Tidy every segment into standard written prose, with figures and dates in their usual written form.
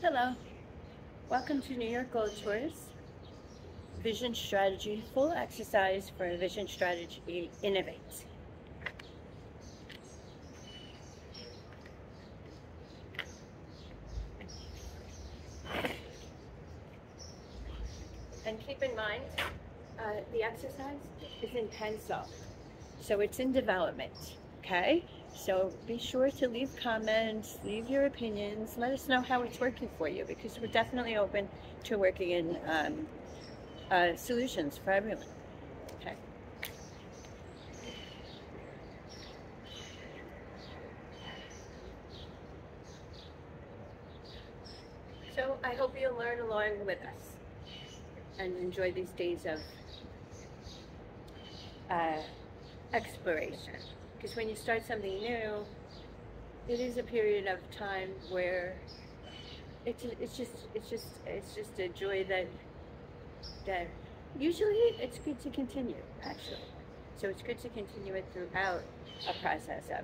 Hello, welcome to New York Gold Tours, Vision Strategy, full exercise for Vision Strategy Innovate. And keep in mind, the exercise is in pencil, so it's in development, okay? So be sure to leave comments, leave your opinions, let us know how it's working for you, because we're definitely open to working in solutions for everyone, okay? So I hope you'll learn along with us and enjoy these days of exploration. Because when you start something new, it is a period of time where it's just a joy that usually it's good to continue, actually. So it's good to continue it throughout a process of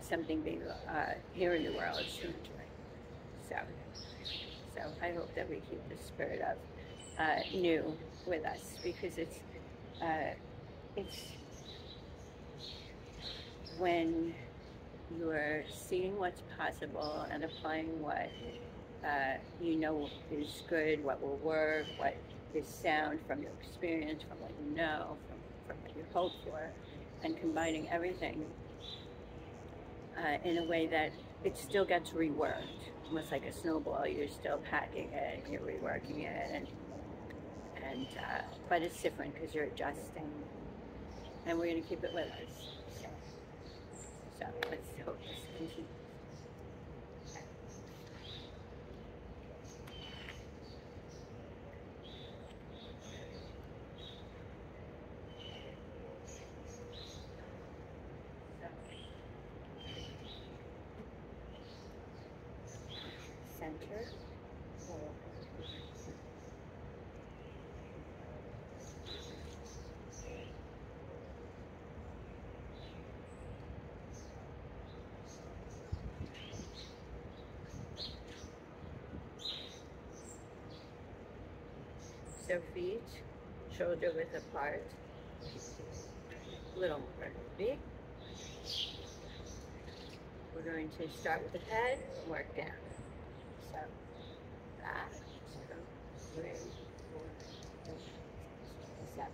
something being here in the world to enjoy. So I hope that we keep the spirit of new with us, because it's when you're seeing what's possible and applying what you know is good, what will work, what is sound from your experience, from what you know, from what you hope for, and combining everything in a way that it still gets reworked, almost like a snowball. You're still packing it, you're reworking it, and but it's different because you're adjusting, and we're going to keep it with us. So let's hope this continues. Center. So feet, shoulder width apart, little more big. We're going to start with the head and work down. So back, 2, 3, 4, 5,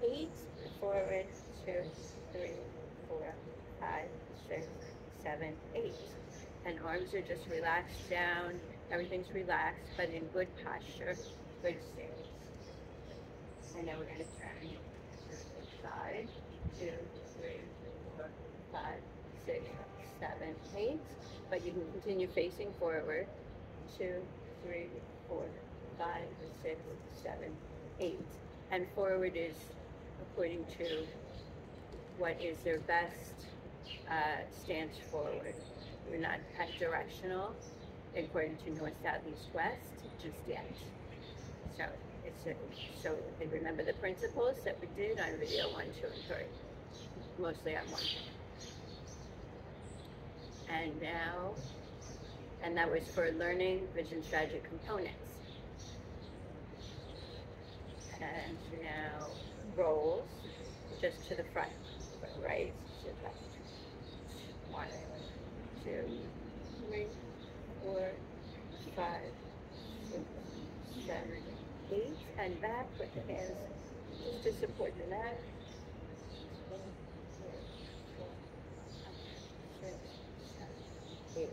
7, 8. Forward, 2, 3, 4, 5, 6, 7, 8. And arms are just relaxed down. Everything's relaxed, but in good posture, good stance. And now we're going to turn side, 2, 3, 4, 5, 6, 7, 8. But you can continue facing forward. 2, 3, 4, 5, 6, 7, 8. And forward is according to what is their best stance forward. We're not directional according to north, south, east, west just yet. So they remember the principles that we did on video 1, 2, and 3, mostly on 1. And now, and that was for learning vision strategy components. And now rolls just to the front, right to left. 1, 2, 3, 4, 5, 6, 7, 8, and back with the hands just to support the neck. 6, 7, 8.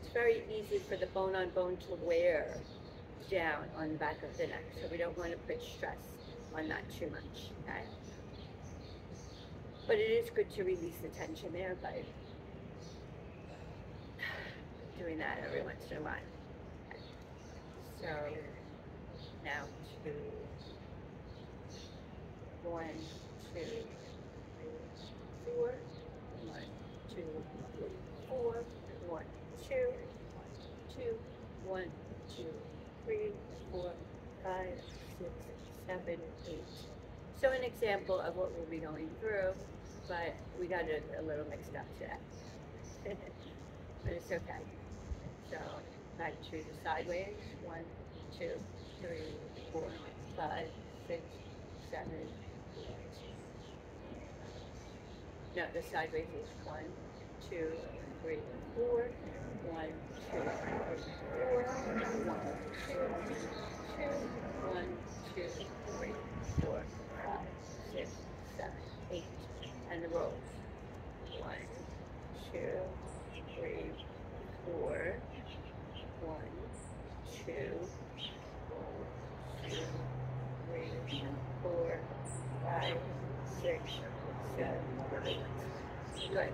It's very easy for the bone on bone to wear down on the back of the neck, so we don't want to put stress on that too much, okay? But it is good to release the tension there by doing that every once in a while. Okay. So now 2, 1, 2, 4, 1, 2, 4, 1, 2, 2, 1, 2, 3, 4, 5, 6, 7, 8. So an example of what we'll be going through, but we got it a little mixed up today. But it's okay. So Back to the sideways. 1, 2, 3, 4, 5, 6, 7. No, the sideways is 1, 2, 3, 4. 1, 2, 3, 4. 1, 2, 2. 1, 2, 3, 4, 5, 6, 7, 8. And the rolls. 1, 2, 3, 4. 1, 2, 3, 4, 5, 6, 7, 8. Good.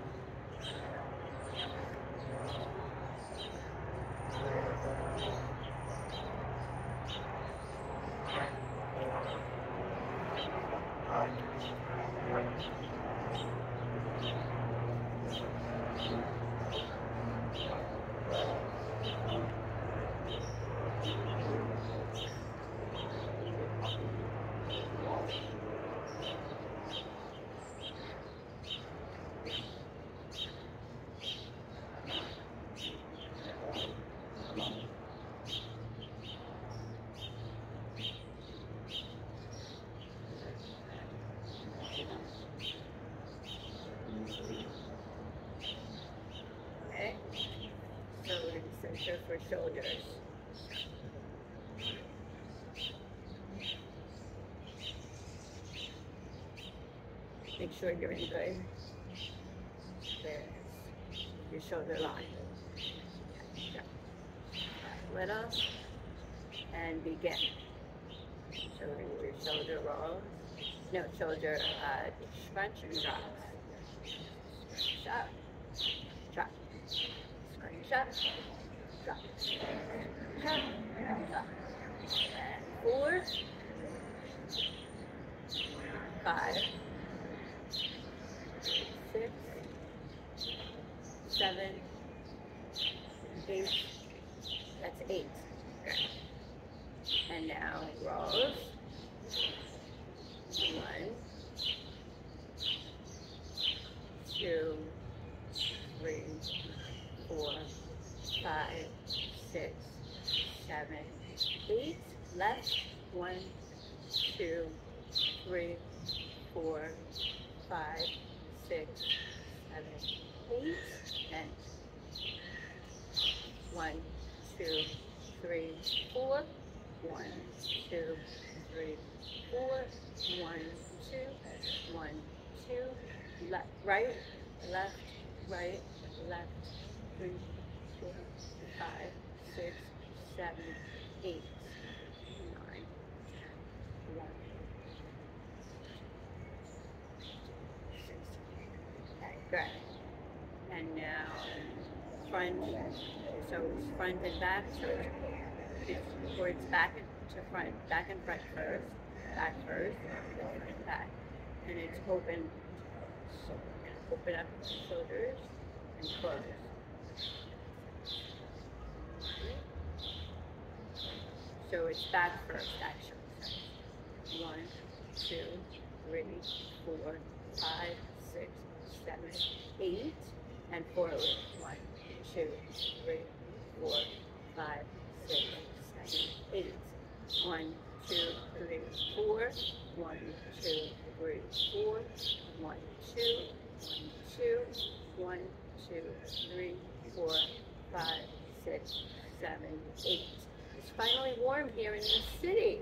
Okay. So we're going to center for shoulders. Make sure you're in good. There's your shoulder line. Little and begin. So your shoulder rolls. No, shoulder scrunch and drops. Scrunch up, drop. Scrunch up, drop. Scrunch up, drop. And 4, 5, 6, 7, 8. That's 8. And now rolls. 1, 2, 3, 4, 5, 6, 7, 8. Left. 1, 2, 3, 4, 5, 6, 7, 8. And 1, 2, 3, 4. 1, 2, 3, 4. 1, 2, 1, 2. Left, right, left, right, left. 3, 4, 5, 6, 7, 8, 9, 1. Okay, good. And now front, so it's front and back, so it's towards back to front, back and front first, back first, front, back, and it's open, so open up the shoulders and close. So it's back first, actually. 1, 2, 3, 4, 5, 6, 7, 8, and forward. 1, 2, 3, 4, 5, 6, 7, 8. 1, 2, 3, 4. 1, 2, 3, 4. 1, 2, 1, 2, 3, 4, 5, 6, 7, 8. It's finally warm here in the city.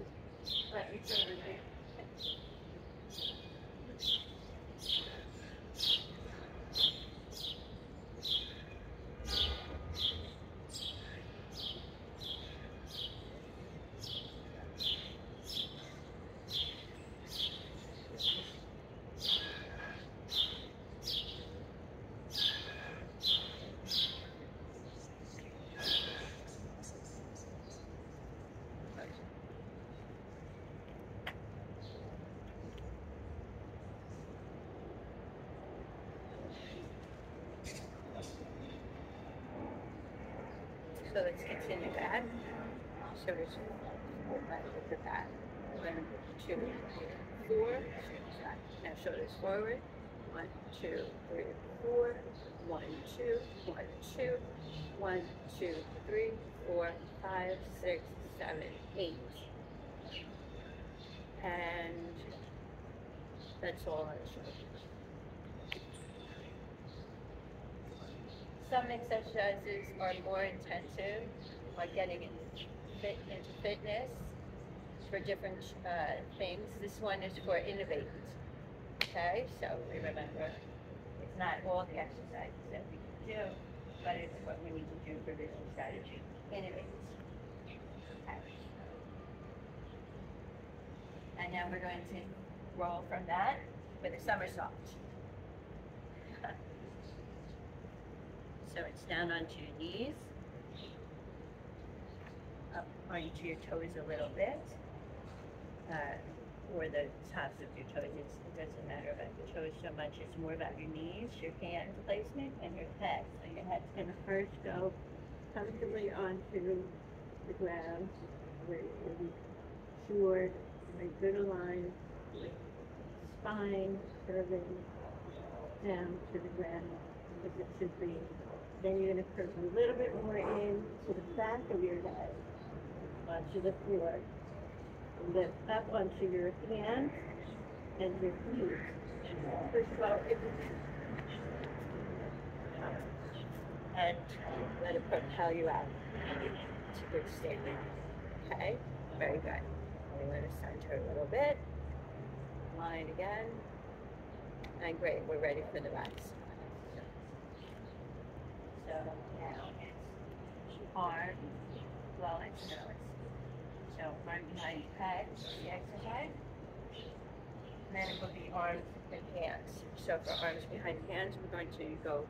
So let's continue back. Shoulders back with the back. 1, 2, 3, 4. Now shoulders forward. 1, 2, 3, 4. 1, 2, 1, 2. 1, 2, 3, 4, 5, 6, 7, 8. And that's all I show. Some exercises are more intensive, like getting into fitness for different things. This one is for innovate. Okay, so we remember it's not all the exercises that we can do, but it's what we need to do for visual strategy. Innovate. Okay. And now we're going to roll from that with a somersault. So it's down onto your knees, up onto your toes a little bit, or the tops of your toes. It doesn't matter about the toes so much. It's more about your knees, your hand placement, and your head. So your head's going to first go comfortably onto the ground, where you'll be sure a good aligned with spine curving down to the ground as it should be. Then you're going to curve a little bit more in to the back of your head, onto the floor. Lift up onto your hands and your feet. First of all, and let it propel you out to good standing. Okay? Very good. We want to center a little bit. Line again. And great, we're ready for the rest. So now it's arm, well, it's nose. So arm behind your head, the exercise. And then it will be arms and hands. So for arms behind hands, we're going to go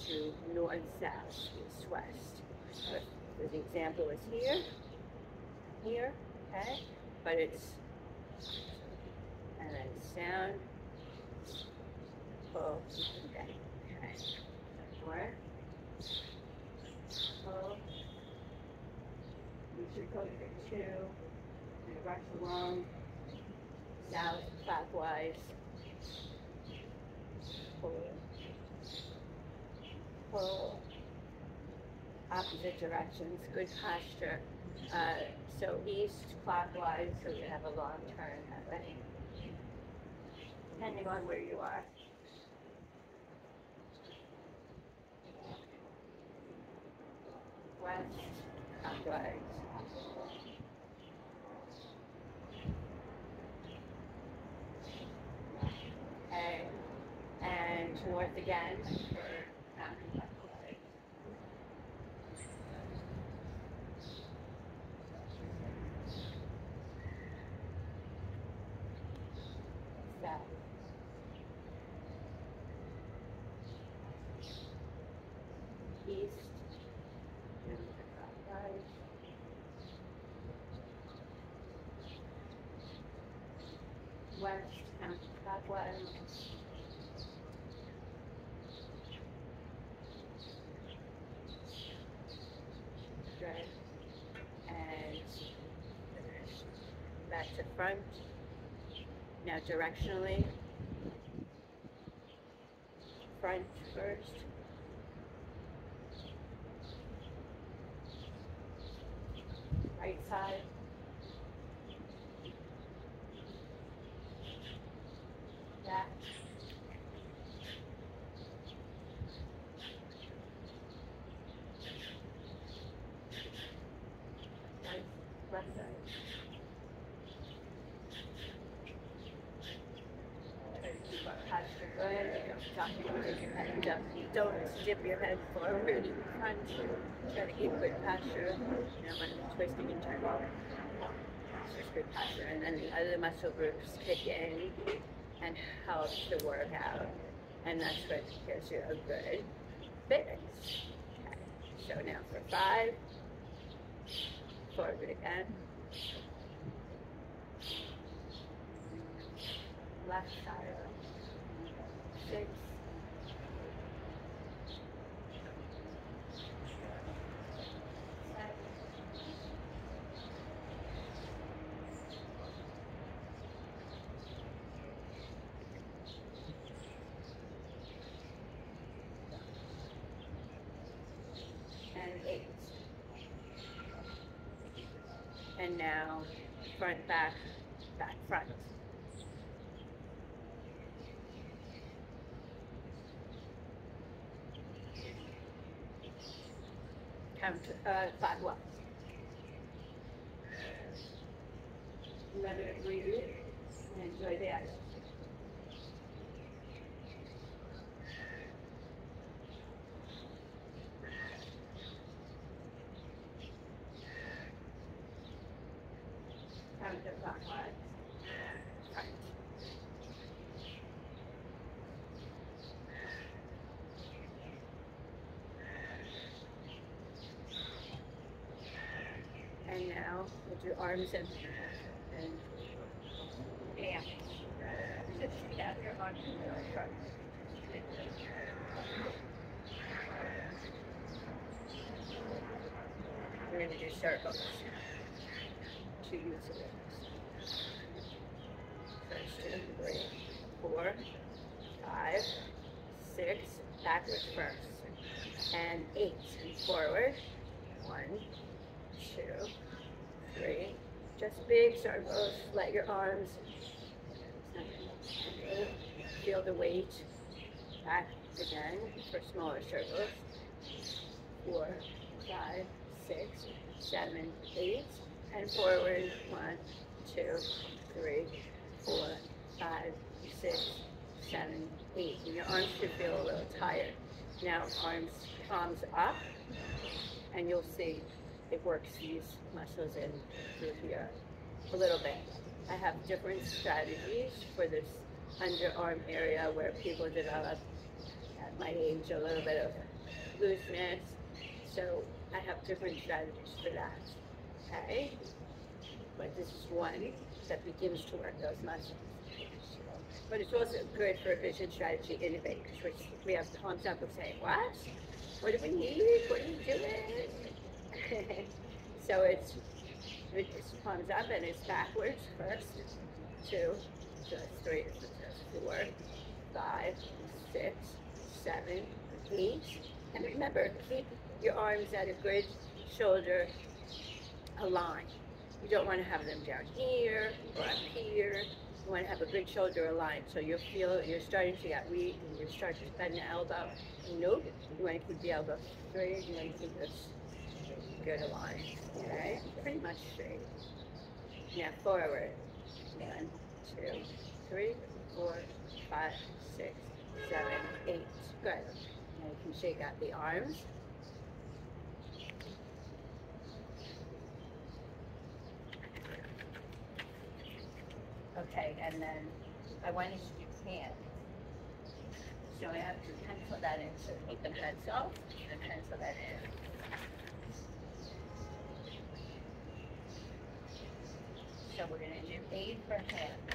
to north, south, east, west. So the example is here, okay? But it's, and then it's down, pull, okay. North, pull. We should go to 2, and rush along, south, clockwise, pull, opposite directions, good posture. So east, clockwise, so you have a long turn that way, depending on where you are. West, clockwise. Okay, and north again. South. East. West, counterclockwise. Good. And back to front. Now directionally. Front first. Right side. Back. Left side. Try to keep our posture good. Don't dip your head forward in front. Try to keep good posture. Now when I'm twisting and turning. Just good posture. And then the other muscle groups kick in and help to work out. And that's what gives you a good fitness. Okay. So now for 5. Forward again. Left side. 6. And And now front, back, back, front. Count 5 well. Let it breathe and enjoy the action. Count the clockwise. Front. And now with your arms and bam. Just take out your arms and your front. We're going to do circles. 2 use of it. First 2, 3, 4, 5, 6, backwards first. And 8, forward. 1, 2, 3. Just big circles. Let your arms feel the weight. Back again for smaller circles. 4, 5, 6, 7, 8. And forward. 1, 2, 3, 4, 5, 6, 7, 8. And your arms should feel a little tired. Now palms up, and you'll see it works these muscles in through here a little bit. I have different strategies for this underarm area where people develop at my age a little bit of looseness. So I have different strategies for that. Okay? But this is one that begins to work those muscles. But it's also good for a vision strategy innovators, which we have palms up and saying, what? What do we need? What are you doing? So it's palms up and it's backwards first. 2, so that's 3, so that's 4, 5, 6, 7, 8. And remember, keep your arms at a good shoulder aligned. You don't want to have them down here or up here. You want to have a good shoulder aligned, so you'll feel you're starting to get weak and you're starting to bend the elbow. Nope. You want to keep the elbow straight. You want to keep this good aligned. Okay? Pretty much straight. Now forward. 1, 2, 3, 4, 5, 6, 7, 8. Good. Now you can shake out the arms. Okay, and then I want you to do hands. So I have to pencil that in. So keep the pencil and pencil that in. So we're going to do 8 for hands.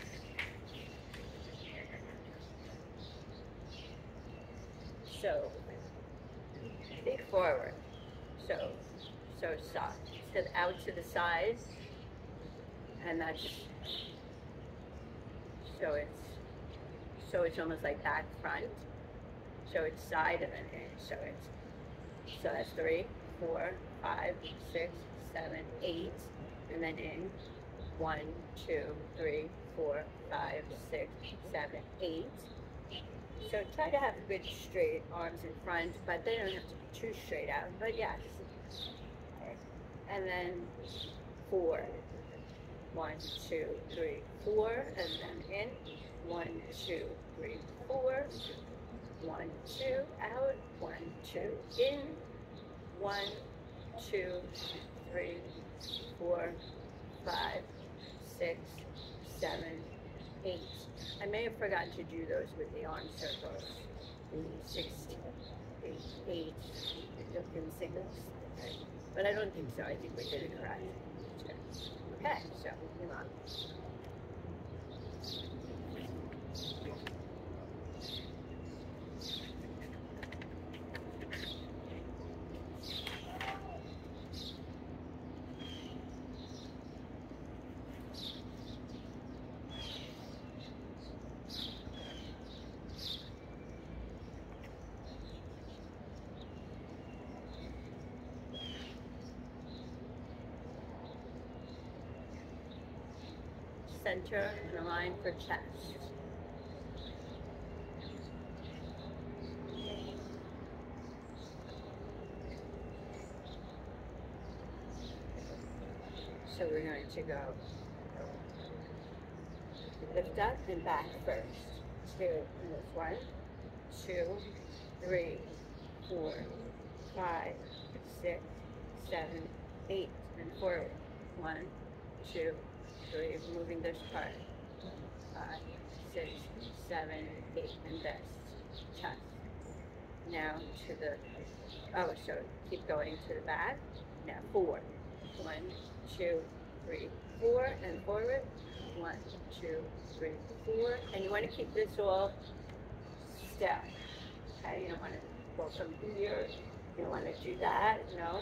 So think forward. So soft. So out to the sides, and that's. So it's almost like back front. So it's side and then in. So that's 3, 4, 5, 6, 7, 8, and then in. 1, 2, 3, 4, 5, 6, 7, 8. So try to have good straight arms in front, but they don't have to be too straight out. But yes. And then 4. 1, 2, 3, 4, and then in. 1, 2, 3, 4. 1, 2, out. 1, 2, in. 1, 2, 3, 4, 5, 6, 7, 8. I may have forgotten to do those with the arm circles. 6, 8, 8, in singles. But I don't think so. I think we did it correct. Okay, so move on. center and align for chest. So we're going to go lift up and back first. 2, and that's 1, 2, 3, 4, 5, 6, 7, 8, and forward. 1, 2, 3, moving this part. 5, 6, 7, 8, and this. Chest. Now to the, oh, so keep going to the back. Now 4. 1, 2, 3, 4, and forward. 1, 2, 3, 4. And you want to keep this all still. Okay, you don't want to go from here. You don't want to do that. No.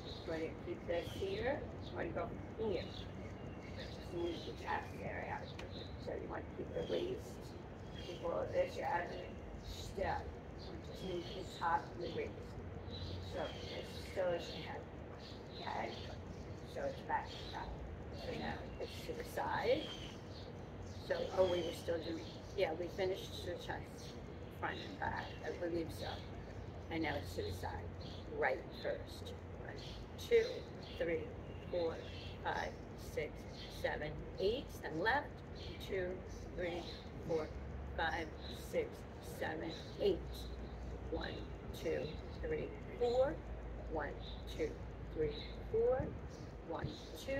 You want to keep this here. You want to go from here. Just move the chest area. So you want to keep the waist. Keep all of this. You're having it still. Just move the top of the waist. So it's still as you have. Okay. So it's back to top. So now it's to the side. So, oh, we were still doing, yeah, we finished the chest, front and back, I believe so. And now it's to the side. Right first. 1, 2, 3, 4, 5, 6, 7, 8, and left. 2, 3, 4, 5, 6, 7, 8. 1, 2, 3, 4. 1, 2, 3, 4. 1, 2,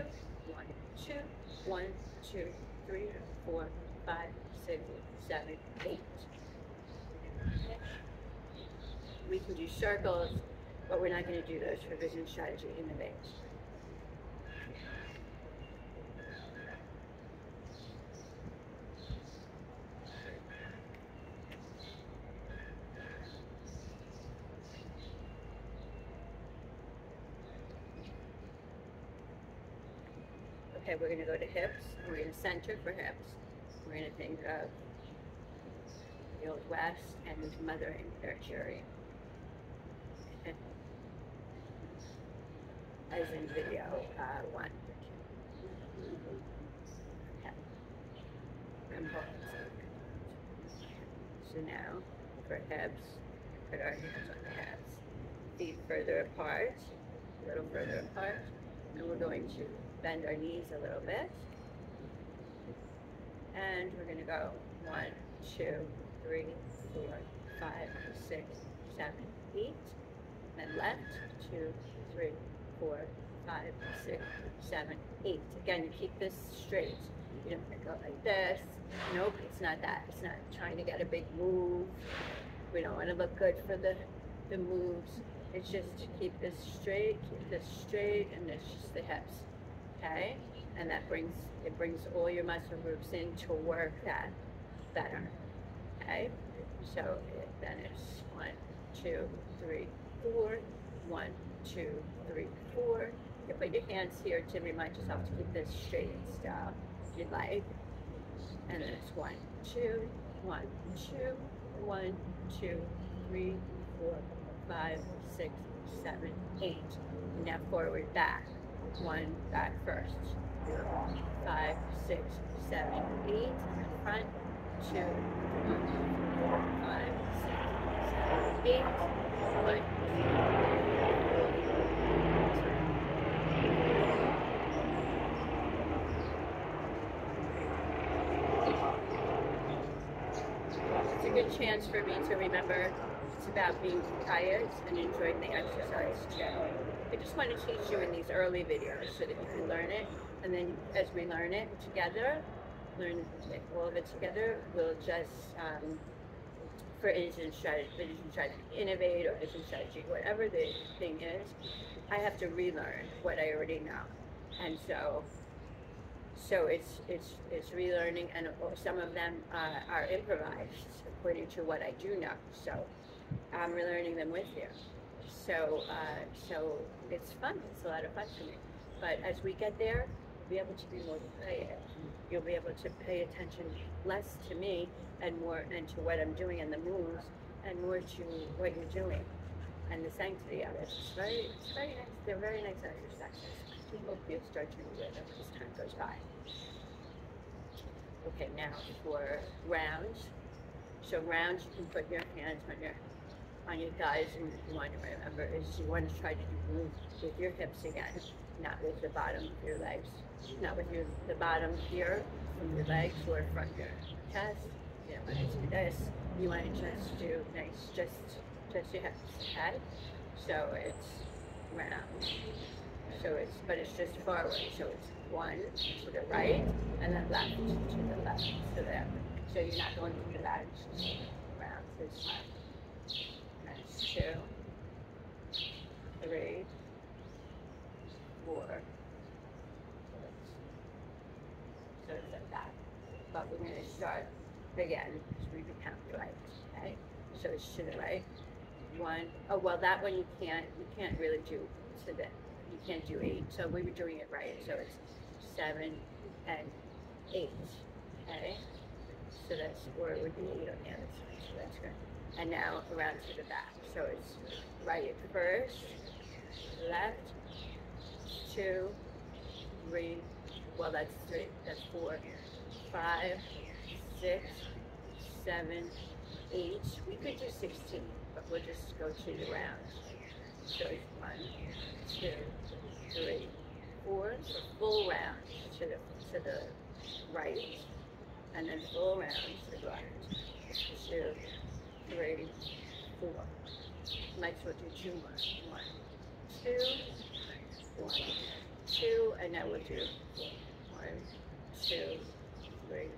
1, 2, 1, 2, 3, 4, 5, 6, 7, 8. We can do circles, but we're not going to do those for vision strategy in the base. Okay, we're going to go to hips. We're going to center for hips. We're going to think of the Old West and mothering nurturing. As in video 1. Okay. And hold. So now, for hips, put our hands on the hips. Feet further apart, a little further apart. And we're going to bend our knees a little bit. And we're going to go 1, 2, 3, 4, 5, 6, 7, 8. Then left, 2, 3, 4, 5, 6, 7, 8. Again, you keep this straight. You don't want to go like this. Nope, it's not that. It's not trying to get a big move. We don't want to look good for the moves. It's just to keep this straight, and it's just the hips. Okay? And that brings all your muscle groups in to work that better. Okay? So then it's 1, 2, 3, 4. 1, 2, 3, 4. You put your hands here to remind yourself to keep this straight and still, if you'd like. And then it's 1, 2, 1, 2, 1, 2, 3, 4, 5, 6, 7, 8. And now forward, back. 1, back first. 5, 6, 7, 8. And front. 2, 1, 5, 6, 7, 8. 1, 2. It's a good chance for me to remember it's about being quiet and enjoying the exercise too. I just want to teach you in these early videos so that you can learn it, and then as we learn it together, learn all of it together, we'll just, for vision strategy, innovate, or vision strategy, whatever the thing is, I have to relearn what I already know, and so it's relearning, and some of them are improvised according to what I do know. So I'm relearning them with you. So it's fun. It's a lot of fun for me. But as we get there, you'll be able to be more quiet. You'll be able to pay attention less to me and more and to what I'm doing and the moves, and more to what you're doing and the sanctity of it. It's very nice. They're very nice exercises. I hope you start to do it as time goes by. Okay, now for rounds. So rounds, you can put your hands on your thighs, and you want to remember is you want to try to move with your hips again, not with the bottom of your legs, not with the bottom here from your legs or from your chest. You don't want to do this. You want to just do nice, just your hips, okay? So it's round. So but it's just forward. So it's one to the right and then left to the left. So there. So you're not going to do that. It's just round this way. That's 2, 3, 4. So it's like that. But we're going to start again. So we can count right. Okay. So it's to the right. 1. Oh well, that one you can't really do to the. You can't do 8. So we were doing it right. So it's 7 and 8. Okay. So that's, or it would be 8 on the other side. So that's good. And now around to the back. So it's right first, left, 2, 3. Well, that's 3. That's 4, 5, 6, 7, 8. We could do 16, but we'll just go to the round. So it's 1, 2, 3, 4. So full round to the right, and then full round to the left. 2, 3, 4. Might as well do 2 more. 1, 2, 1, 2, and now we'll do 1, 2, 3,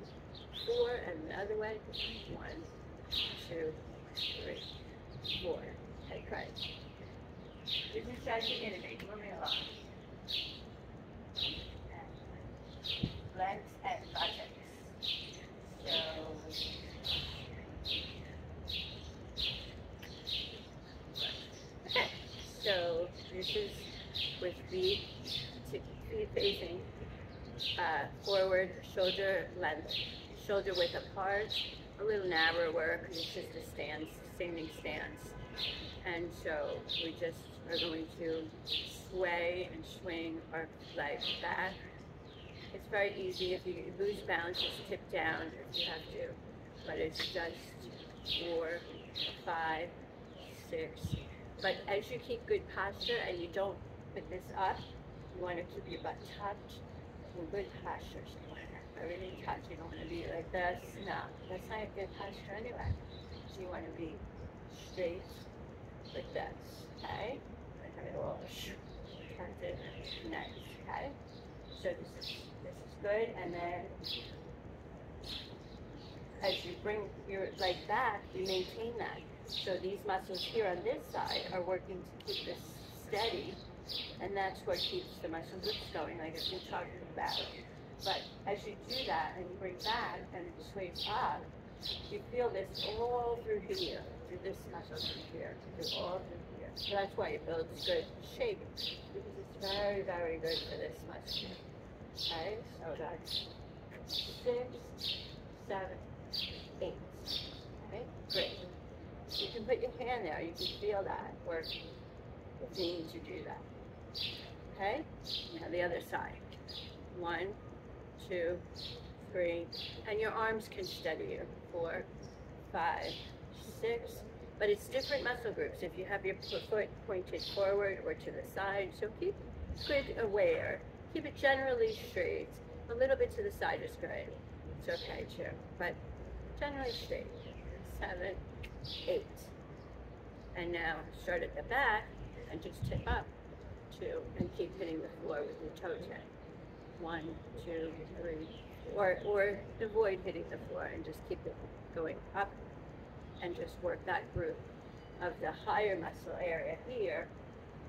4, and the other way. 1, 2, 3, 4. Okay, great. This is stretching in a big room alone. Legs and buttocks. So this is with feet facing forward, shoulder length, shoulder width apart, a little narrower because it's just a standing stance. And so we just are going to sway and swing our legs back. It's very easy. If you lose balance, just tip down if you have to. But it's just 4, 5, 6. But as you keep good posture and you don't put this up, you want to keep your butt tucked in good posture. So you want to have everything tucked. You don't want to be like this. No, that's not a good posture anyway. So you want to be straight like this, okay? And have it all tucked in. Nice, okay? So this is good. And then as you bring your leg back, you maintain that. So these muscles here on this side are working to keep this steady, and that's what keeps the muscle groups going, like I've been talking about. But as you do that and you bring back and it sways up, you feel this all through here, through this muscle through here, all through here. So that's why it builds good shape, because it's very, very good for this muscle. Okay, so that's 6, 7, 8. Okay, great. You can put your hand there, you can feel that, or if you need to do that. Okay? Now the other side. 1, 2, 3, and your arms can steady you. 4, 5, 6, but it's different muscle groups. If you have your foot pointed forward or to the side, so keep good aware. Keep it generally straight. A little bit to the side is good. It's okay too, but generally straight. 7, 8. And now start at the back and just tip up 2 and keep hitting the floor with your toe tip. 1, 2, 3, or avoid hitting the floor and just keep it going up and just work that group of the higher muscle area here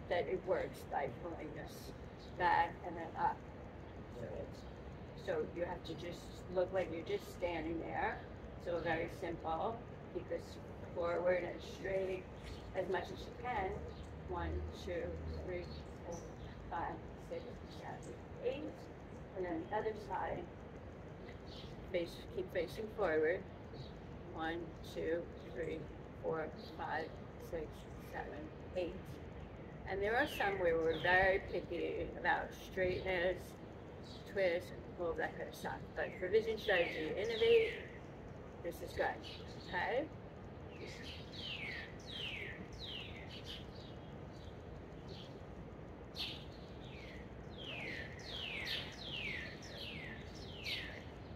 that it works by pulling this back and then up. So you have to just look like you're just standing there. So very simple. Keep this forward and straight as much as you can. 1, 2, 3, 4, 5, 6, 7, 8. And then the other side. Keep facing forward. 1, 2, 3, 4, 5, 6, 7, 8. And there are some where we're very picky about straightness, twist, all of that kind of stuff. But for vision strategy, innovate, this is good, okay?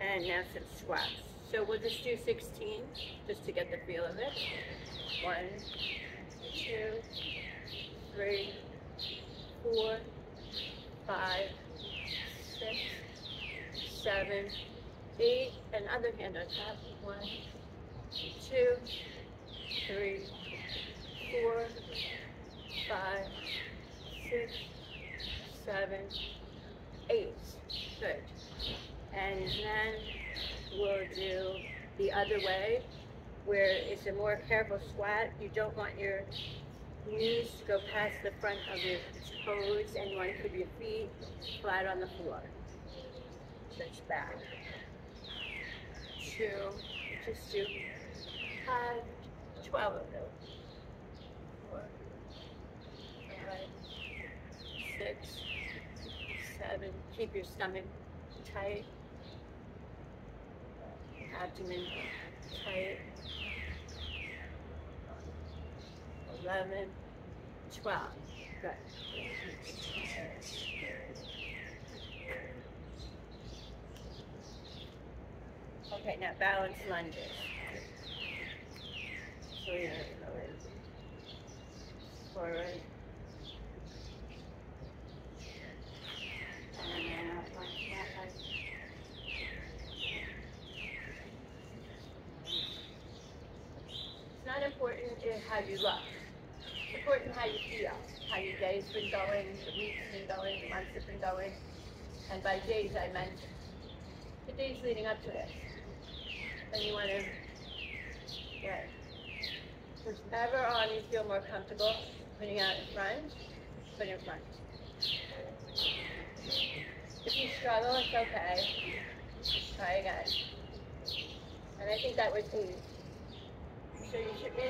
And now some squats. So we'll just do 16, just to get the feel of it. 1, 2, 3, 4, 5, 6, 7, 8, and other hand on top. 1, 2, 3, 4, 5, 6, 7, 8. Good. And then we'll do the other way, where it's a more careful squat. You don't want your knees to go past the front of your toes, and you want to keep your feet flat on the floor. Switch back. 2, just do 12 of those. 4, 5, 6, 7. Keep your stomach tight. Abdomen tight. 11, 12. Good. Okay, now balance lunges. So you're going forward. And then up like that. It's not important how you look. It's important how you feel, how your day's been going, the week's been going, the months have been going. And by days, I meant the days leading up to this. And you want to get whichever arm you feel more comfortable putting out in front, put in front. If you struggle, it's okay. Try again. And I think that was 8. So you should be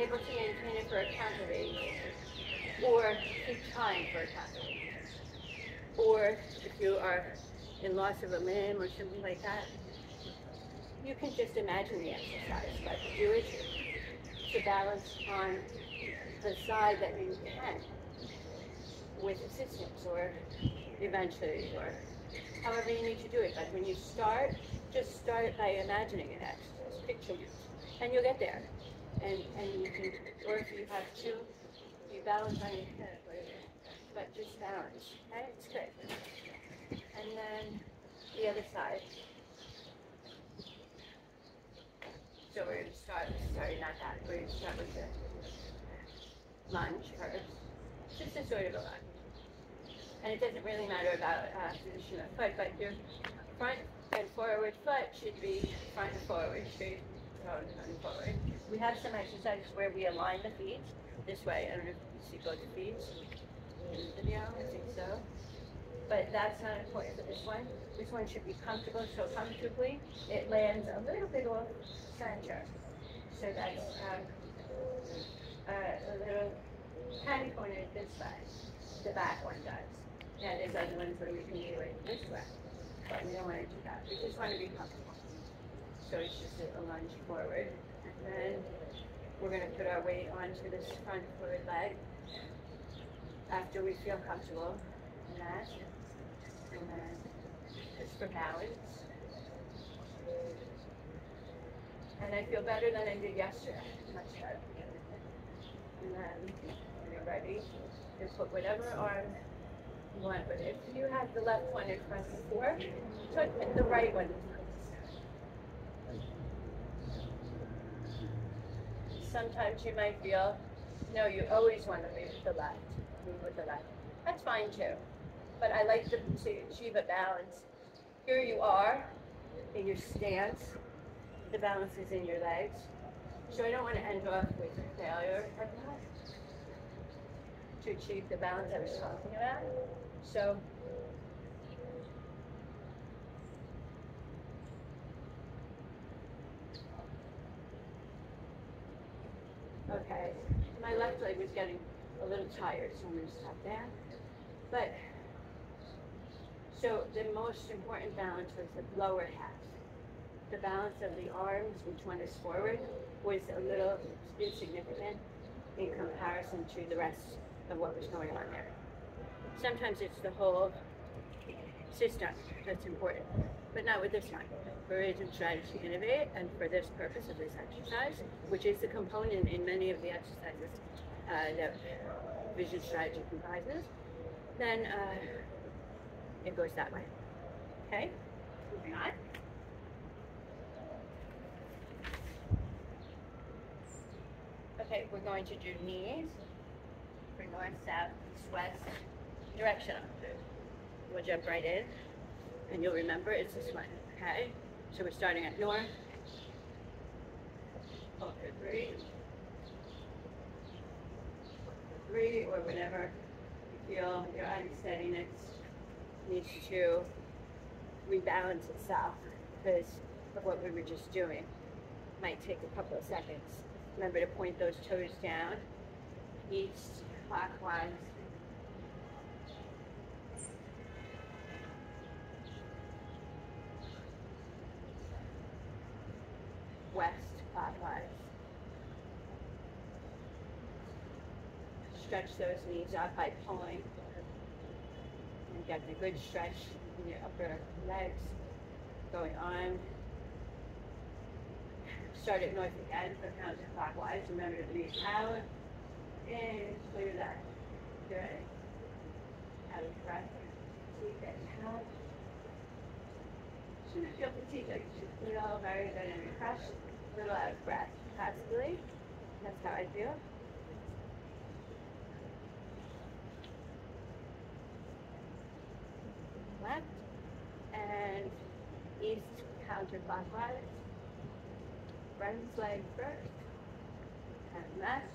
able to maintain it for a count of 8, or keep trying for a count of 8. Or if you are in loss of a limb or something like that, you can just imagine the exercise, but do it to balance on the side that you can with assistance, or eventually, or however you need to do it. But when you start, just start by imagining an exercise, picture it, and you'll get there. And you can, or if you have to, you balance on your head, but just balance, okay? It's good. And then the other side. So we're going to start, sorry, not that, we're going to start with the lunge first. Just a sort of a lunge. And it doesn't really matter about position of foot, but your front and forward foot should be front and forward, straight front and forward. We have some exercises where we align the feet this way. I don't know if you see both feet in the video, I think so. But that's not important for this one. This one should be comfortable, so comfortably it lands a little bit off center. So that's a little kind of pointed this way. The back one does. Now there's other ones where we can do it this way, but we don't want to do that. We just want to be comfortable. So it's just a lunge forward. And then we're going to put our weight onto this front forward leg after we feel comfortable in that. And then just for balance. And I feel better than I did yesterday. Much better. And then when you're ready, just put whatever arm you want. But if you have the left one in front before, put the right one in front. Sometimes you might feel, no, you always want to lead with the left. Lead with the left. That's fine too. But I like to achieve a balance. Here you are in your stance. The balance is in your legs. So I don't want to end off with failure to achieve the balance I was talking about. So okay, my left leg was getting a little tired, so I'm going to stop there. But So the most important balance was the lower half. The balance of the arms, which one is forward, was a little insignificant in comparison to the rest of what was going on there. Sometimes it's the whole system that's important, but not with this one. Verizon strategy innovate, and for this purpose of this exercise, which is the component in many of the exercises that vision strategy comprises, then it goes that way. Okay, moving on. Okay, we're going to do knees for north, south, east, west, directional. We'll jump right in, and you'll remember it's this one, okay? So we're starting at north, hold for three, or whenever you feel your unsteadiness needs to rebalance itself because of what we were just doing. Might take a couple of seconds. Remember to point those toes down, east, clockwise. West, clockwise. Stretch those knees out by pulling. And get the good stretch in your upper legs going on. Start at north again, but counterclockwise. Remember to breathe out and clear that. Good. Out of breath. Keep it out. Shouldn't feel fatigued. Like you should feel very good and refreshed. A little out of breath. Possibly. That's how I feel. Left and east counterclockwise. Front leg first and left.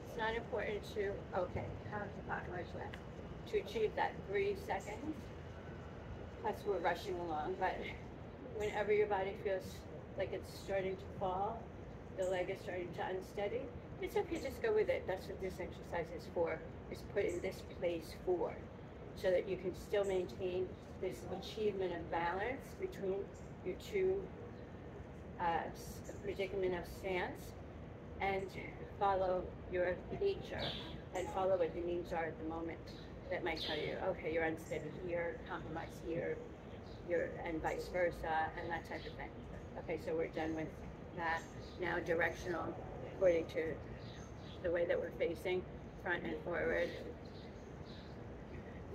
It's not important to, okay, counterclockwise left. To achieve that 3 seconds, that's we're rushing along, but whenever your body feels like it's starting to fall, the leg is starting to unsteady, it's okay, just go with it. That's what this exercise is for, is put in this place for, so that you can still maintain this achievement of balance between your two predicament of stance and follow your nature and follow what the needs are at the moment. That might tell you, okay, you're unsteady here, compromise here, and vice versa, and that type of thing. Okay, so we're done with that. Now directional, according to the way that we're facing, front and forward.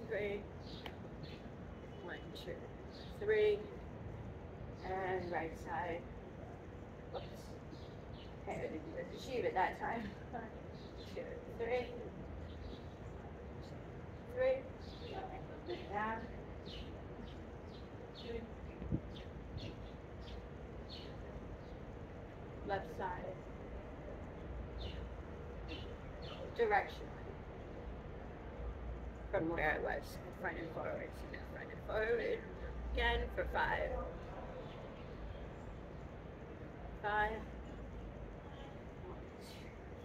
3, 1, 2, 3, and right side. Oops. Okay, I didn't achieve it that time. 1, 2, 3. 3. Down. 2. Left side. Direction. From where I was, front and forward. So now front and forward. Again for 5. 5. 1,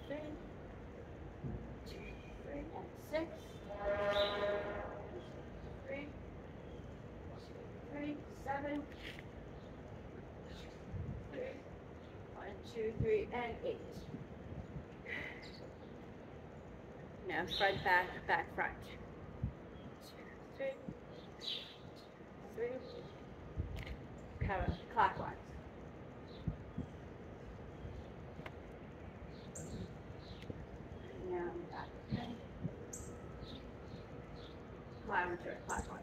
2, 3. 2, 3, and 6. 3, 3, 7. 3, 1, 2, 3, and 8. Now front, back, back, front. 2, 3, 3. Clockwise. Now back. Clockwise.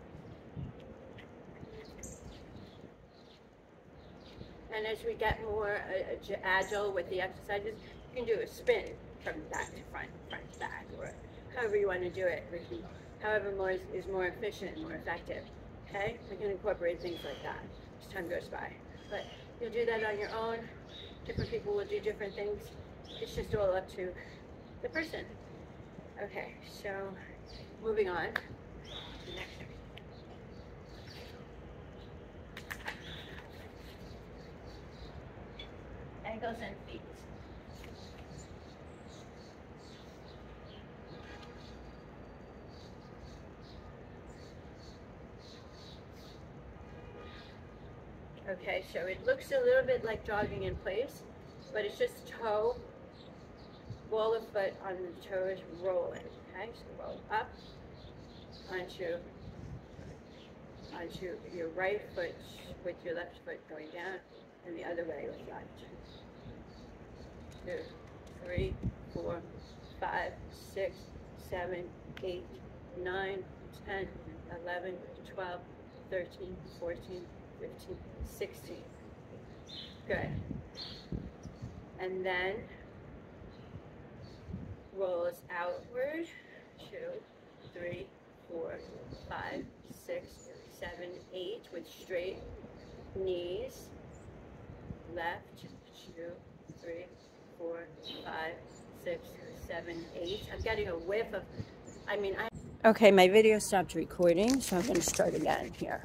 And as we get more agile with the exercises, you can do a spin from back to front, front to back, or however you want to do it. However more is more efficient and more effective. Okay? We can incorporate things like that as time goes by. But you'll do that on your own. Different people will do different things. It's just all up to the person. Okay, so moving on. Ankles and feet. Okay, so it looks a little bit like jogging in place, but it's just toe, ball of foot on the toes rolling. Okay, so roll up onto your right foot with your left foot going down, and the other way with left. 2, 3, 4, 5, 6, 7, 8, 9, 10, 11, 12, 13, 14, 15, 16. Good. And then rolls outward. 2, 3, 4, 5, 6, 7, 8 with straight knees. Left. 2, 3, 4, 5, 6, 7, 8. I'm getting a whiff of, okay, my video stopped recording, so I'm going to start again here.